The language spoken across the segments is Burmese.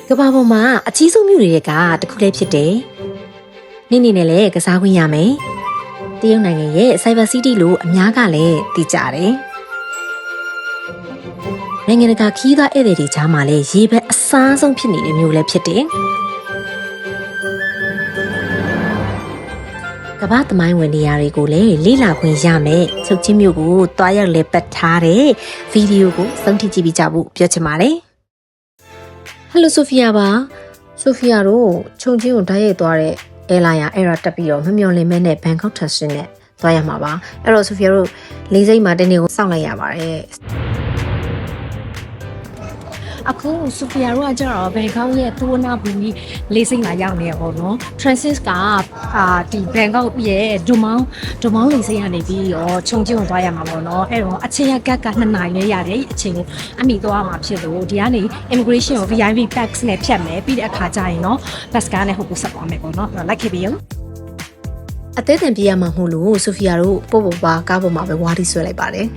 ကဘာပေါ်မှာအကြီးဆုံးမြို့တွေကတခုတည်းဖြစ်တယ်။နေ့နေ့နဲ့လည်းကစားခွင့်ရမယ်။တရုတ်နိုင်ငံရဲ့ Cyber City လို့အများကလည်းသိကြတယ်။နိုင်ငံတကာခီးသားဧည့်သည်တွေကြားမှာလည်းရေဘက်အစားဆုံးဖြစ်နေတဲ့မြို့လည်းဖြစ်တယ်။ကမ္ဘာသမိုင်းဝင်နေရာတွေကိုလည်းလေ့လာခွင့်ရမယ်။ချုပ်ချင်းမြို့ကိုတွားရောက်လဲပတ်ထားတဲ့ဗီဒီယိုကိုစုံထိကြည့်ပြီးကြဖို့ပြောချင်ပါတယ်။ Hello Sophia ပါ Sophia တို့ခြုံချင်းကိုဓာတ်ရိုက်သွားတဲ့အဲလာယာအဲ့ဒါတက်ပြီးတော့မမျော်လင့်မဲနဲ့ဘန်ကောက်ထက်စင်းနဲ့သွားရမှာပါအဲ့တော့ Sophia တို့လေးစိတ်မှာတနေ့ကိုစောင့်လိုက်ရပါတယ်အခု Sophia တို့ကကျတော့ဘန်ကောက်ရဲ့တိုးနာဘူးလေးစိတ်မှာရောက်နေရပေါ့နော် Transit ကဒီဘန်ကောက်ရဲ့ဒွန်မောင်းလေးစိတ်ကနေပြီးတော့ခြုံချင်းကိုသွားရမှာပေါ့နော်အဲ့တော့အချိန်က2နာရီရရတယ်အချိန်ကိုအမိသွားမှာဖြစ်လို့ဒီကနေ immigration ကို VIP pass နဲ့ဖြတ်မယ်ပြီးတဲ့အခါကျရင်နော် pass ကားနဲ့ဟိုကိုဆက်သွားမယ်ပေါ့နော်အဲ့တော့လိုက်ခဲ့ပြီရောအသေးအံပြရမှာမို့လို့ Sophia တို့ပို့ပါကားပေါ်မှာပဲဝါးတီဆွဲလိုက်ပါတယ်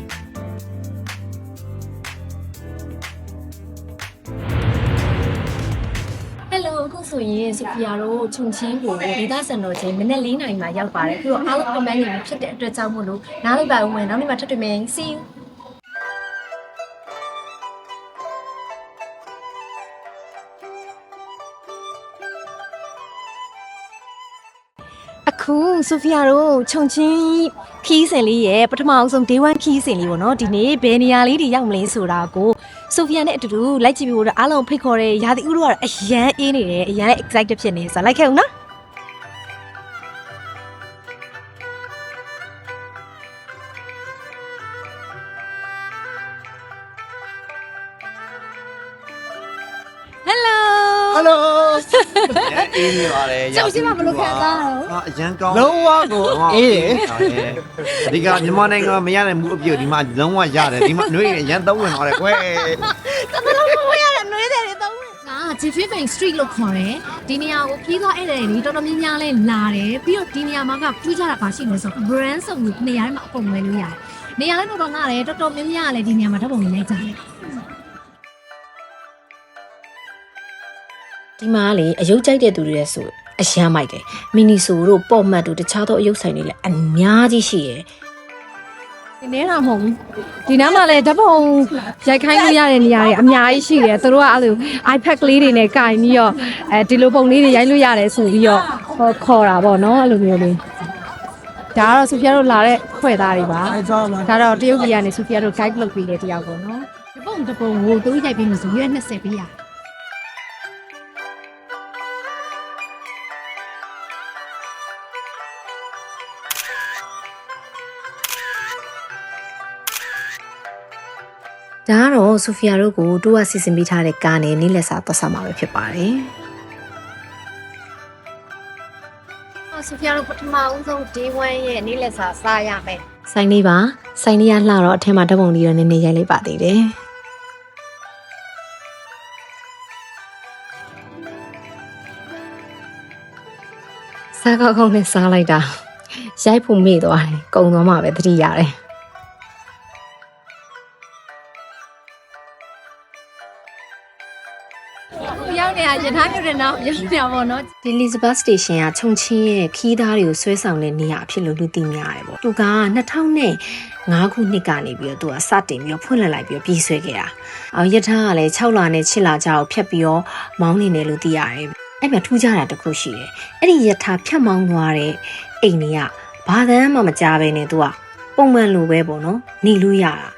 ဆိုရင်ဆိုဖီယာတို့ခြုံချင်းကိုဒေသစံတော်ချင်းမနေ့4နာရီမှာရောက်ပါတယ်ပြီးတော့အားလုံးအမှန်ကြီးဖြစ်တဲ့အတွက်ကြောင့်မို့လို့နားလိုက်ပါဦးမယ်နောက်နေ့မှထပ်တွေ့မယ် see you အခုဆိုဖီယာတို့ခြုံချင်းခီးစဉ်လေးရဲ့ပထမအောင်ဆုံး day 1ခီးစဉ်လေးပေါ့နော်ဒီနေ့ဘယ်နေရာလေးတွေရောက်မလဲဆိုတာကိုဆိုဖီယာနဲ့အတူတူလိုက်ကြည့်ပြီးတော့အားလုံးဖိတ်ခေါ်တဲ့ရာသီဥတုကတော့အရန်အေးနေတယ်အရန် excited ဖြစ်နေဆိုတော့လိုက်ခဲ့ဦးနော်အေးနေပါတယ်ကျောင်းရှိမှဘလို့ခံစားရအောင်အရန်ကောင်းလုံးဝကိုအေးတယ်ဒီကမြန်မာနိုင်ငံမရတဲ့မှုအပြည့်ဒီမှာလုံးဝရတယ်ဒီမှာနှွေးနေရန်သုံးဝင်သွားတယ်ကွယ်တော်တော်မရတယ်နှွေးတယ်သုံးဝင်Jiffy Bank Street လို့ခေါ်တယ်ဒီနေရာကိုပြီးသွားဧည့်သည်တွေတော်တော်များများလဲလာတယ်ပြီးတော့ဒီနေရာမှာကထူးခြားတာပါရှိနေဆို brand စုံကိုနေရာထဲမှာအကုန်ဝယ်လို့ရတယ်နေရာလည်းတော်တော်ငှတယ်တော်တော်များများလည်းဒီနေရာမှာဓာတ်ပုံတွေလိုက်ကြတယ်ဒီမှာလေအယုတ်ကြိုက်တဲ့သူတွေဆိုအရန်မိုက်တယ်မီနီဆိုတို့ပေါ့မတ်တို့တခြားသောအယုတ်ဆိုင်တွေလည်းအများကြီးရှိရယ်ဒီနေ့တော့မဟုတ်ဘူးဒီနားမှာလည်းဓာတ်ပုံရိုက်ခိုင်းလို့ရတဲ့နေရာတွေအများကြီးရှိတယ်သူတို့ကအဲ့လို iPad ကလေးတွေနဲ့ကင်ပြီးတော့ဒီလိုပုံလေးတွေရိုက်လို့ရတယ်ဆိုပြီးတော့ခေါ်တာပေါ့နော်အဲ့လိုမျိုးလေးဒါကတော့ဆိုဖီယာတို့လာတဲ့ဖွဲ့သားတွေပါဒါတော့တရုတ်ပြည်ကနေဆိုဖီယာတို့ guide လုပ်ပေးတဲ့တယောက်ပေါ့နော်ဒီပုံတစ်ပုံကိုသူရိုက်ပြီးမှဆိုရွက်20ပေးရဒါကတော့ဆိုဖီယာတို့ကိုတူကစီစဉ်ပေးထားတဲ့ကားနဲ့နေ့လက်စာသွားစားမှာပဲဖြစ်ပါတယ်။ဆိုဖီယာတို့ပထမဦးဆုံး day 1ရဲ့နေ့လက်စာစားရမယ်။ဆိုင်လေးပါ။ဆိုင်လေးကလှတော့အထက်မှာဓာတ်ပုံလေးတော့နည်းနည်းရိုက်လိုက်ပါသေးတယ်။စားကောင်းနဲ့စားလိုက်တာရိုက်ဖို့မေ့သွားတယ်။ကုံသွားမှပဲသတိရတယ်။ရောက်နေရရထားမြို့တဲ့နောက်ရောက်နေပါတော့ဒီ Elizabeth Station ကခြုံချင်းရဲ့ခီးသားတွေကိုဆွဲဆောင်တဲ့နေရာအဖြစ်လို့လူသိများတယ်ပေါ့သူက2005ခုနှစ်ကနေပြီးတော့သူကစတင်ပြီးတော့ဖွင့်လှစ်လိုက်ပြီးတော့ပြည်ဆွဲခဲ့တာရထားကလည်း6လနဲ့7လကြာကိုဖြတ်ပြီးတော့မောင်းနေတယ်လို့သိရတယ်အဲ့မှာထူးခြားတာတစ်ခုရှိတယ်အဲ့ဒီရထားဖြတ်မောင်းသွားတဲ့အိမ်တွေကဘာသမ်းမှမကြားပဲနဲ့သူကပုံမှန်လိုပဲပေါ့နော်နေလို့ရတာ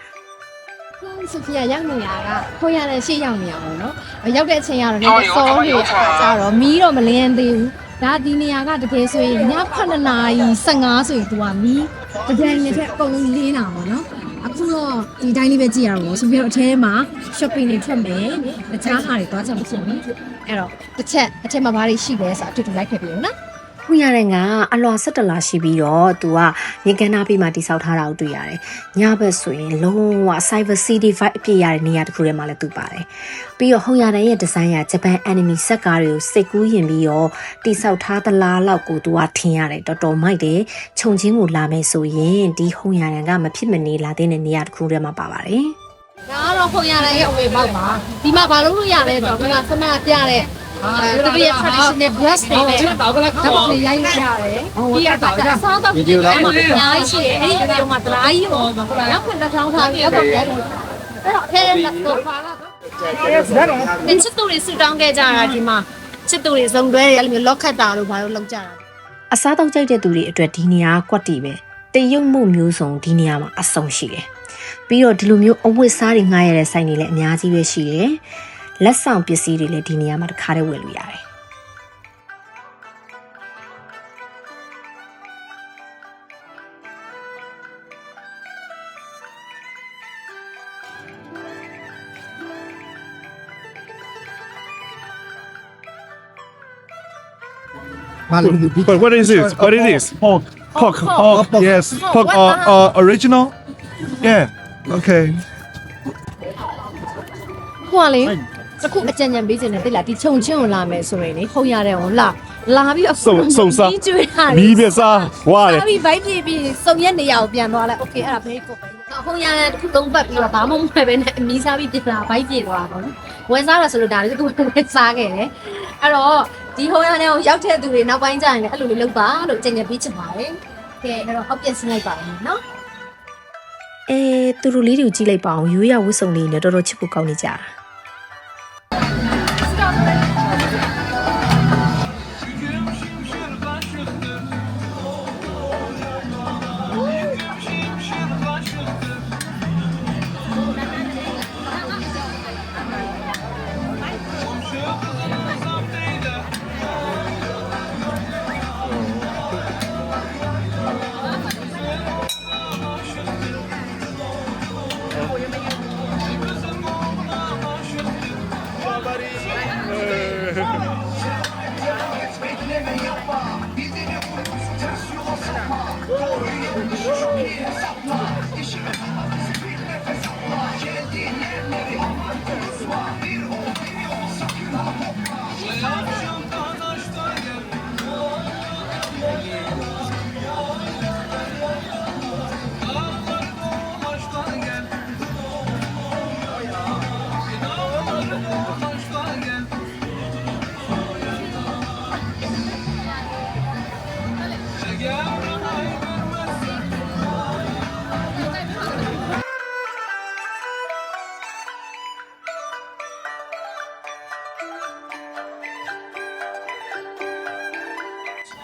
ဆိုဖီယာရောက်နေရတာခိုးရတဲ့ရှေ့ရောက်နေရပါတော့။ရောက်တဲ့အချိန်ကတော့လည်းစောနေကြတော့မီးတော့မလင်းသေးဘူး။ဒါဒီနေရာကတကယ်ဆိုရင်ည9နာရီ15ဆိုရင်သူကမီးတကြိမ်နဲ့အကုန်လုံးလင်းတာပေါ့နော်။အခုတော့ဒီတိုင်းလေးပဲကြည့်ရတော့ဆိုဖီယာအထဲမှာ shopping တွေထွက်မယ်။တခြားဟာတွေသွားချင်မဖြစ်ဘူး။အဲ့တော့တစ်ချက်အထဲမှာဘာတွေရှိလဲဆိုတာအတူတူလိုက်ခဲ့ပြီနော်။ခွင့်ရတဲ့ကအလွာ17လရှိပြီးတော့သူကမြေကမ်းနားပြီးမှတိစောက်ထားတာကိုတွေ့ရတယ်။ညဘက်ဆိုရင်လုံးဝ Cyber City vibe အပြည့်ရတဲ့နေရာတစ်ခုထဲမှာလည်းသူပါတယ်။ပြီးတော့ဟုံရတဲ့ရဲ့ဒီဇိုင်းကဂျပန် anime ဇက်ကားတွေကိုစိတ်ကူးရင်ပြီးတော့တိစောက်ထားသလားလောက်ကိုသူကထင်ရတယ်တော်တော်မိုက်တယ်။ခြုံချင်းကိုလာမယ်ဆိုရင်ဒီဟုံရတဲ့ကမဖြစ်မနေလာတဲ့နေရာတစ်ခုထဲမှာပါပါတယ်။ ဒါကတော့ခုံရတဲ့အဝေပေါက်ပါဒီမှာဘာလို့လို့ရလဲဆိုတော့ဒီမှာဆမပြတဲ့တပည့် traditional dress တွေနဲ့တော့လည်းရိုက်ရတယ်ပြီးရတော့အစားတော့ဒီလိုအများကြီးရှိတယ်အဲ့ဒီကောင်ကဒလားကြီးကိုနောက်ခွင့်တစ်ထောင်းထားပြီးတော့ပြန်တယ်အဲ့တော့အဲတော့ပါလာမင်းချစ်သူတွေဆူတောင်းခဲ့ကြတာဒီမှာချစ်သူတွေစုံတွဲတွေအဲ့လိုမျိုးလောက်ခတ်တာလို့ဘာလို့လောက်ကြတာအစားတော့ကြိုက်တဲ့သူတွေအတွက်ဒီနေရာကွက်တီပဲတရုတ်မှုမျိုးစုံဒီနေရာမှာအဆုံရှိတယ်ပြီးတော့ဒီလိုမျိုးအဝတ်စားတွေငှားရတဲ့ဆိုင်တွေလည်းအများကြီးပဲရှိတယ်လက်ဆောင်ပစ္စည်းတွေလည်းဒီနေရာမှာတစ်ခါတည်းဝယ်လို့ရတယ် But what is this? What is this? Pork. Pork. Yes. Pork. Original. Yeah. Okay. ဟိုကလေအခုအကြံဉာဏ်ပေးခြင်းနဲ့တိလာဒီခြုံချင်းကိုလာမယ်ဆိုရင်လေဟုတ်ရတယ်ဟိုလာပြီးတော့ကျွေးရတယ် မီးပြစားဝါတယ် ပြီးဘိုက်ပြေးစုံရက်နေရကိုပြန်သွားလိုက်โอเคအဲ့ဒါဘေးကိုပဲဟုတ်ရတယ်တစ်ခုသုံးပတ်ပြီးတော့ဘာမှမဟုတ်ပဲနဲ့အမီးစားပြီးပြလာဘိုက်ပြေးသွားတာပေါ့နော်ဝယ်စားတာဆိုလို့ဒါလည်းသူဝယ်စားခဲ့တယ်အဲ့တော့ဒီဟိုရတဲ့ကိုရောက်တဲ့သူတွေနောက်ပိုင်းကျရင်လည်းအဲ့လိုလေးလုပ်ပါလို့အကြံဉာဏ်ပေးချင်ပါတယ်ကဲအဲ့တော့ဟောက်ပြစလိုက်ပါဦးနော်သူတို့လေးတွေကိုကြည့်လိုက်ပါအောင်ရိုးရဝတ်စုံလေးနဲ့တော်တော်ချစ်ဖို့ကောင်းနေကြတာ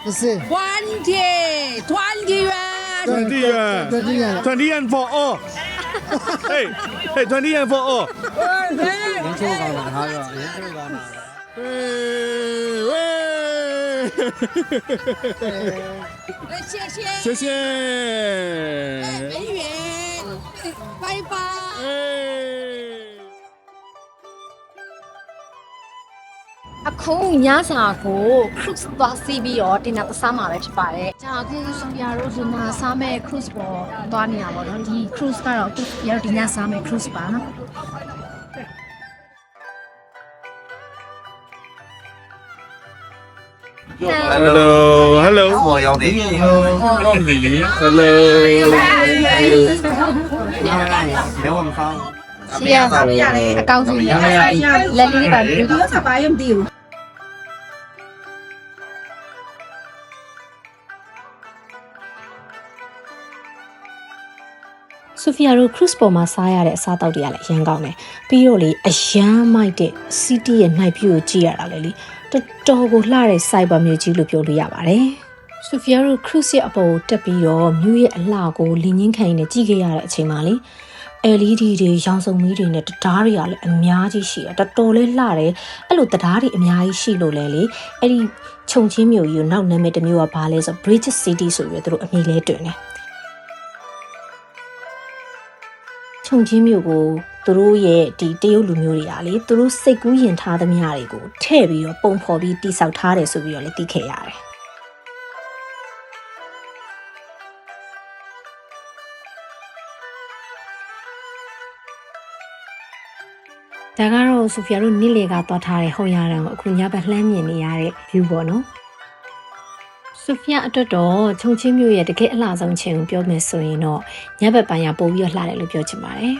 不是20元20 yuan 20 yuan for all Hey 20 yuan for all 人抽高了，他说人抽高了。谢谢谢谢美元拜拜 အခုညစာကို cruise သွားစီးပြီးတော့တင်တာပစားမှာပဲဖြစ်ပါတယ်။ကြာအခုဆိုပြတို့ဒီမှာစားမဲ့ cruise ပေါ်သွားနေရပါတော့။ဒီ cruise ကတော့အခုပြတို့ဒီညစားမဲ့ cruise ပါနော်။ Hello 我要的 Hello 没我们放 ရှေ့ကအကောင်းဆုံးလက်လေးပါပြီးတော့ ဆက်ပါရုံတည်ဘူး ဆိုဖီယာတို့ cruise ပေါ်မှာစားရတဲ့အစားအသောက်တွေကလည်းအရန်ကောင်းတယ်ပြီးတော့လေအရန်မိုက်တဲ့ city ရဲ့ night view ကိုကြည့်ရတာလေတော်တော်ကိုလှတဲ့ cyber မြို့ကြီးလို့ပြောလို့ရပါတယ်ဆိုဖီယာတို့ cruise ရဲ့အပေါ်ကိုတက်ပြီးတော့မြို့ရဲ့အလှကိုလင်းငင်းခံနေကြည့်ခဲ့ရတဲ့အချိန်မှာလေ LED တွေရောင်စုံမီးတွေနဲ့တရားတွေကလည်းအများကြီးရှိတယ်တော်တော်လေးလှတယ်အဲ့လိုတရားတွေအများကြီးရှိလို့လဲလေအဲ့ဒီခြုံချင်းမြို့ကြီးကိုနောက်နာမည်တစ်မျိုးကဘာလဲဆို Bridge City ဆိုပြီးတော့သူတို့အမည်လဲတွင်တယ်ခြုံချင်းမြို့ကိုသူတို့ရဲ့ဒီတရုတ်လူမျိုးတွေကလေသူတို့စိတ်ကူးယဉ်ထားသမျှတွေကိုထည့်ပြီးတော့ပုံဖော်ပြီးတိဆောက်ထားတယ်ဆိုပြီးတော့လည်းသိခဲ့ရတယ်ဒါကတော့ဆိုဖီယာတို့နေ့လေကသွားထားတဲ့ဟောရတဲ့အခုညဘက်လှမ်းမြင်နေရတဲ့ view ပေါ့နော်ဆိုဖီယာအတွက်တော့ခြုံချင်းမြို့ရဲ့တကယ်အလှဆုံးချင်းကိုပြောမယ်ဆိုရင်တော့ညဘက်ပိုင်းကပို့ပြီးတော့လှတယ်လို့ပြောချင်ပါတယ်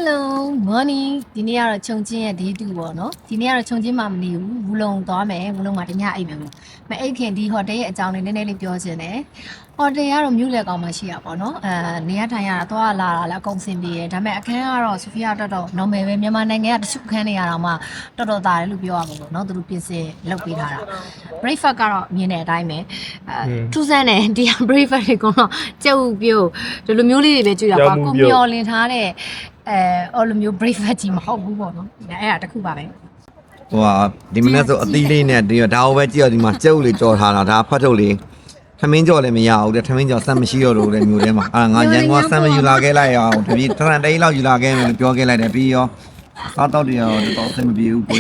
Hello morning ဒီနေ့ကတော့ခြုံချင်းရဲ့ day 2ပေါ့နော်ဒီနေ့ကတော့ခြုံချင်းမှမနေဘူးဝူလုံသွားမယ်ဝူလုံမှာတညအိပ်မယ်ပေါ့မအိပ်ခင်ဒီ hotel ရဲ့အကြောင်းလေးနည်းနည်းလေးပြောချင်တယ် hotel ကတော့မြို့လေကောင်မှရှိရပါတော့နေရထိုင်ရတာသွားလာတာလည်းအကုန်စင်ပြေတယ်ဒါပေမဲ့အခန်းကတော့ Sophia တော် normal ပဲမြန်မာနိုင်ငံကတချို့အခန်းတွေကတော့မှတော်သားတယ်လို့ပြောရမှာပေါ့နော်သူတို့ပြင်ဆင်လုပ်ပေးထားတာ breakfast ကတော့မြင်တဲ့အတိုင်းပဲထူးဆန်းတယ်ဒီ breakfast တွေကတော့ကြက်ဥပြုတ်ဒီလိုမျိုးလေးတွေပဲကြွတာပါကိုမျော်လင်ထားတဲ့အော်လိုမျိုး breakfast ကြီးမဟုတ်ဘူးပေါ့နော်အဲ့ဒါတခုပါပဲ ဟိုဟာဒီမနေ့ဆိုအသီးလေးနဲ့ဒီဒါကိုပဲကြည့်ရဒီမှာကျုပ်လေးကြော်ထားတာဒါဖတ်ထုတ်လေးထမင်းကြော်လည်းမရဘူးတဲ့ထမင်းကြော်စမ်းမရှိတော့လို့လည်းမျိုးထဲမှာငါရန်ကုန်စမ်းမယူလာခဲ့လိုက်အောင်တပည့်တရန်တိတ်လောက်ယူလာခဲ့မယ်လို့ပြောခဲ့လိုက်တယ်ပြီးရောစားတော့တယ်ရောတော့စမ်းမပြေဘူးကို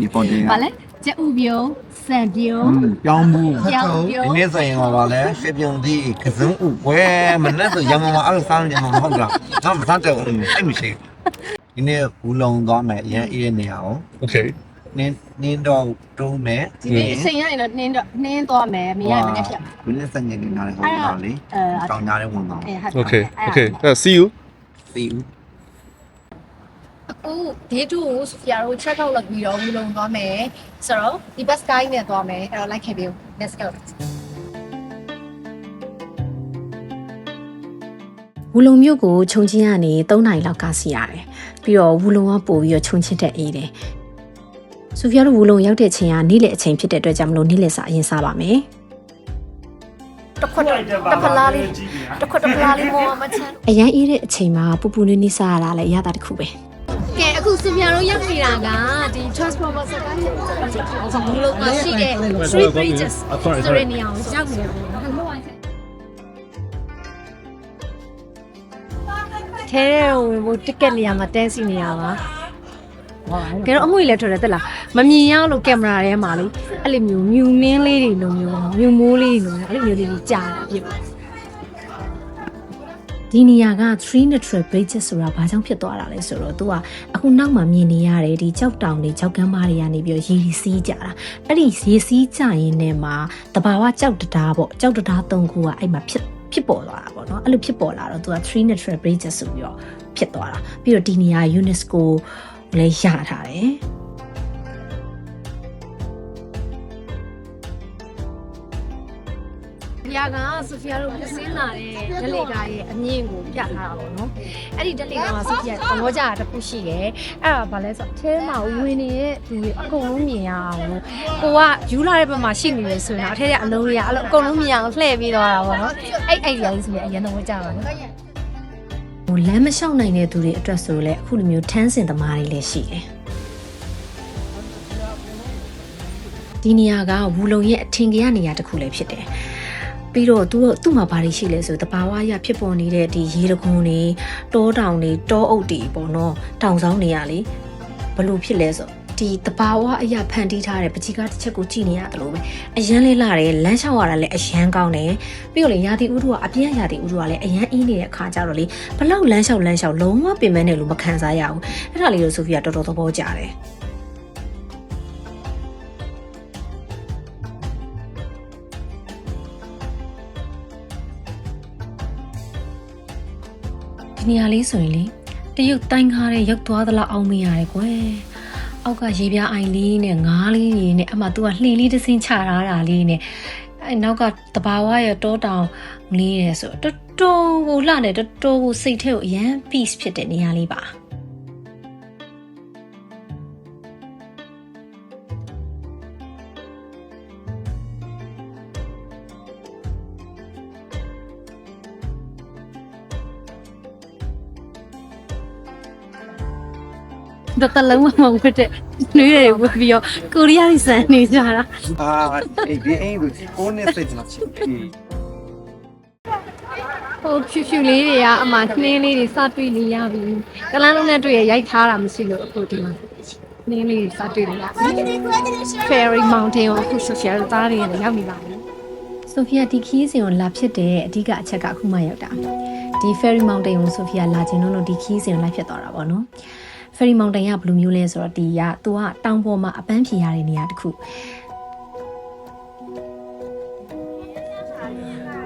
ဒီပေါ်တယ် ဗာလဲကျက်ဥပြုံးစံပြုံး ပြောင်းမှု ပြောင်းပြုံး ဒီနေ့ဆိုရင်ဟောလဲရွှေပြုံဒီကစုံဥပွဲမနေ့ဆိုရန်ကုန်မှာအဲ့လိုစားနေမှာမဟုတ်လားတော့မစားတော့ဘူးစိတ်မရှိဒီနေ့ဘူးလုံသွားမယ်အရင်အေးတဲ့နေရာကို Okay. နင်းတော့တုံးမယ် ဒီနေ့အချိန်ရရင်တော့နှင်းသွားမယ်မရရင်မနေ့ဖြတ် ဒီနေ့စနေနေ့နားလည်းဟောတာလေတောင်းကြတဲ့ဝန်တော့ Okay. Okay. See you. စီဦး အခု day 2ကို Sophia တို့ check out လုပ်ပြီးတော့ဝူလုံသွားမယ်ဆိုတော့ဒီ bus guide နဲ့သွားမယ်အဲ့တော့ like ခဲ့ပြီး let's go ဝူလုံမြို့ကိုခြုံချင်းကနေ3နာရီလောက်ကစီရတယ်ပြီးတော့ဝူလုံကပို့ပြီးတော့ခြုံချင်းတက်အေးတယ်ဆိုဖီယာတို့ဝူလုံရောက်တဲ့ချိန်ကနေ့လယ်အချိန်ဖြစ်တဲ့အတွက်ကြောင့်မလို့နေ့လယ်စာအရင်စားပါမယ်တခွတ်တဖလားလေးမောမချမ်းအရင်အေးတဲ့အချိန်မှာပူပူနွေးနွေးစားရတာလည်းအရသာတစ်ခုပဲကဲအခုဆိုဖီယာတို့ရောက်နေတာကဒီ transport bus ကဝူလုံမှာရှိတဲ့ Three Bridges ဆိုတဲ့နေရာကိုရောက်နေတယ်ထဲဝင်ဖို့တစ်ကက်နေရာမှာတန်းစီနေရပါကဲတော့အမွေလည်းထွက်တယ်တက်လားမမြင်ရလို့ကင်မရာထဲမှာလေအဲ့လိုမျိုးမြူမင်းလေးတွေလိုမျိုးမြူမိုးလေးလိုမျိုးအဲ့လိုမျိုးလေးကြာတာဖြစ်ပါဒီနေရာက Three Natural Bridges ဆိုတာဘာကြောင့်ဖြစ်သွားတာလဲဆိုတော့သူကအခုနောက်မှမြင်နေရတယ်ဒီကြောက်တောင်တွေကြောက်ကမ်းပါးတွေကနေပြီးရေစီးကြတာအဲ့ဒီရေစီးကြရင်နဲ့မှာတဘာဝကြောက်တရားပေါ့ကြောက်တရား၃ခုကအဲ့မှာဖြစ်ပေါ်သွားတာပေါ့နော်အဲ့လိုဖြစ်ပေါ်လာတော့သူက Three Natural Bridges ဆိုပြီးတော့ဖြစ်သွားတာပြီးတော့ဒီနေရာ UNESCO လည်းရထားတယ်။ဒီကဆိုဖီယာတို့ပြစင်းလာတဲ့ဒက်လီကာရဲ့အမြင့်ကိုပြထားတာပေါ့နော်။အဲ့ဒီဒက်လီကာမှာဆိုဖီယာသဘောကျတာတစ်ခုရှိတယ်။အဲ့ဒါဘာလဲဆိုတော့အဲမှာဝင်နေတဲ့သူတွေအကုန်လုံးမြင်ရအောင်လို့ကိုကယူလာတဲ့ဘက်မှာရှိနေတယ်ဆိုရင်အထက်ကအလုံးတွေကအဲ့လိုအကုန်လုံးမြင်အောင်လှည့်ပြီးသွားတာပေါ့နော်။အဲ့ဒီအရေးဆိုရင်အရင်တော့ကြပါနော်။ဟိုလမ်းမလျှောက်နိုင်တဲ့သူတွေအတွက်ဆိုလည်းအခုလိုမျိုးထန်းစင်သမားတွေလည်းရှိတယ်ဒီနေရာကဝူလုံရဲ့အထင်ကြီးနေရာတစ်ခုလည်းဖြစ်တယ်ပြီးတော့သူ့မှာဘာတွေရှိလဲဆိုတဘာဝရဖြစ်ပေါ်နေတဲ့ဒီရေတခွန်တွေတောတောင်တွေတောအုပ်တွေပေါ့နော်တောင်ဆောင်တွေရလေဘလို့ဖြစ်လဲဆိုဒီတဘာဝအရာဖန်တီးထားတဲ့ပကြီးကားတစ်ချက်ကိုကြည့်နေရတယ်လို့ပဲအရန်လေးလာတယ်လမ်းလျှောက်ရတာလည်းအရန်ကောင်းတယ်ပြီးတော့လေရာသီဥတုကအပြည့်ရာသီဥတုကလည်းအရန်အေးနေတဲ့အခါကျတော့လေဘလောက်လမ်းလျှောက်လုံးဝပင်မနဲ့လို့မခံစားရဘူးအဲ့ဒါလေးလို့ဆိုဖီယာတော်တော်သဘောကျတယ်ဒီနေရာလေးဆိုရင်လေတရုတ်တိုင်းကားတဲ့ရောက်သွားသလားအောင်မရတယ်ကွယ်အောက်ကရေပြားအိုင်လေးနဲ့ငါးလေးတွေနဲ့အမှသူကလှေလေးတစ်စင်းချထားတာလေးနဲ့အဲနောက်ကတဘာဝရတောတောင်လေးနဲ့ဆိုတော်တော်ကိုလှတယ်တော်တော်ကိုစိတ်ထဲကိုအရန် peace ဖြစ်တဲ့နေရာလေးပါတော့တလုံးမဝတ်တဲ့နှွေးတွေဝတ်ပြီးတော့ကိုရီးယားတွေစံနေကြတာဒီအိမ်ကိုနေစိတ်ချချင် ဟိုဖြူဖြူလေးတွေကအမှနှင်းလေးတွေစတွေ့နေရပြီကလန်းလုံးနဲ့တွေ့ရရိုက်ထားတာမရှိလို့အခုဒီမှာနှင်းလေးတွေစတွေ့နေရ Fairy Mountain ကိုအခု social သားတွေလည်းရောက်နေပါပြီဆိုဖီယာဒီခီးစဉ်ကိုလာဖြစ်တဲ့အဓိကအချက်ကအခုမှရောက်တာဒီ Fairy Mountain ကိုဆိုဖီယာလာခြင်းလို့ဒီခီးစဉ်ကိုလိုက်ဖြစ်သွားတာပေါ့နော်Fairy Mountain ကဘယ်လိုမျိုးလဲဆိုတော့သူကတောင်ပေါ်မှာအပန်းဖြေရတဲ့နေရာတစ်ခု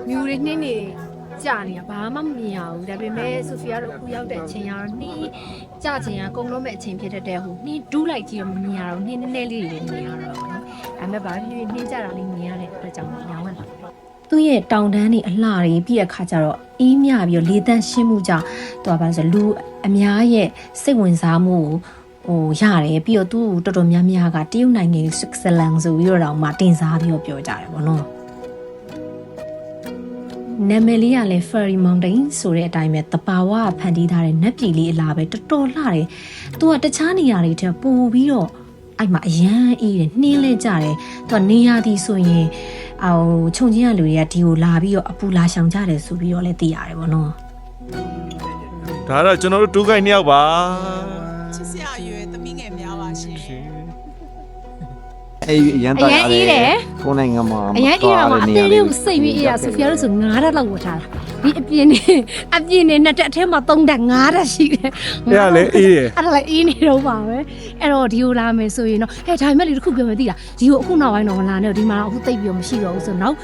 မြူတွေနှင်းနေ ကြာနေတာဘာမှမမြင်ရဘူးဒါပေမဲ့ဆိုဖီယာတို့အခုရောက်တဲ့အချိန်ကတော့နှင်းကြာချိန်ကကုန်လုံးမဲ့အချိန်ဖြစ်တဲ့ဟိုနှင်းဒူးလိုက်ကြည့်တော့မမြင်ရတော့နှင်းနည်းနည်းလေးတွေမြင်ရတော့ပေါ့နော်ဒါပေမဲ့ဘာဖြစ်နှင်းကြတာလေးမြင်ရတဲ့အတွက်ကြောင့်ညောင်းဝင်လာသူ့ရဲ့တောင်တန်းတွေအလှတွေပြီးတဲ့ခါကျတော့အေးမြပြီးတော့လေတန့်ရှင်းမှုကြောင့်သူကဘာလို့ဆိုလူအများရဲ့စိတ်ဝင်စားမှုကိုရတယ်ပြီးတော့သူ့တော်တော်များများကတရုတ်နိုင်ငံဆွစ်ဇာလန်ဆိုပြီးတော့မှတင်စားပြီးတော့ပြောကြတယ်ပေါ့နော်နာမည်လေးကလည်း Fairy Mountain ဆိုတဲ့အတိုင်းပဲတဘာဝဖန်တီးထားတဲ့နက်ပြည်လေးအလားပဲတော်တော်လှတယ်သူကတခြားနေရာတွေထက်ပိုပြီးတော့အဲ့မှာအရန်အေးတယ်နှင်းလဲကြတယ်သူကနေရာဒီဆိုရင်ခြုံချင်းကလူတွေကဒီကိုလာပြီးတော့အပူလာရှောင်ကြတယ်ဆိုပြီးတော့လည်းသိရတယ်ပေါ့နော် ဒါတော့ကျွန်တော်တို့တူးခိုင်နှစ်ယောက်ပါ ချစ်စရာရွယ်သမီးငယ်များပါရှင် အေးရန်တာရတယ်ကိုယ်နိုင်ငံမှာ အရင်အေးတာမှာအသေးလေးကိုစိတ်ပြီးအေးတာဆိုဖီယာတို့ဆို9ဓာတ်လောက်ဝတ်ထားတာဒီအပြင်းနဲ့နှစ်တက်အထဲမှာ3ဓာတ်9ဓာတ်ရှိတယ် အဲ့ဒါလည်းအေးတယ် အဲ့ဒါလည်းအေးနေတော့ပါပဲအဲ့တော့ဒီကိုလာမယ်ဆိုရင်တော့ဟဲ့ဒါပေမဲ့လေတစ်ခုပြောမယ်သိလားဒီကိုအခုနောက်ပိုင်းတော့လာနေတော့ဒီမှာတော့အခုတိတ်ပြီးတော့မရှိတော့ဘူးဆိုတော့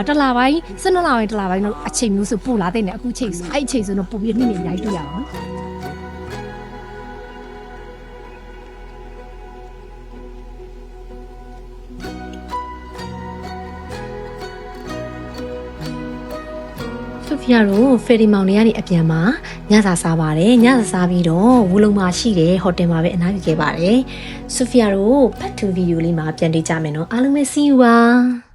တစ်လပိုင်း12လပိုင်းတစ်လပိုင်းတော့အချိန်မျိုးဆိုပို့လာတဲ့နဲ့အခုချိန်ဆိုအဲ့အချိန်ဆိုတော့ပို့ပြီးနေ့နေ့အများကြီးတွေ့ရအောင်ဆိုဖီယာတို့ဖယ်ရီမောင်တွေကနေအပြန်မှာညစာစားပါတယ်ညစာစားပြီးတော့ဝူလုံမှာရှိတယ်ဟိုတယ်မှာပဲအနားယူခဲ့ပါတယ်ဆိုဖီယာတို့ဖတ်တူဗီဒီယိုလေးမှာပြန်တွေ့ကြမယ်နော်အားလုံးပဲ see you ပါ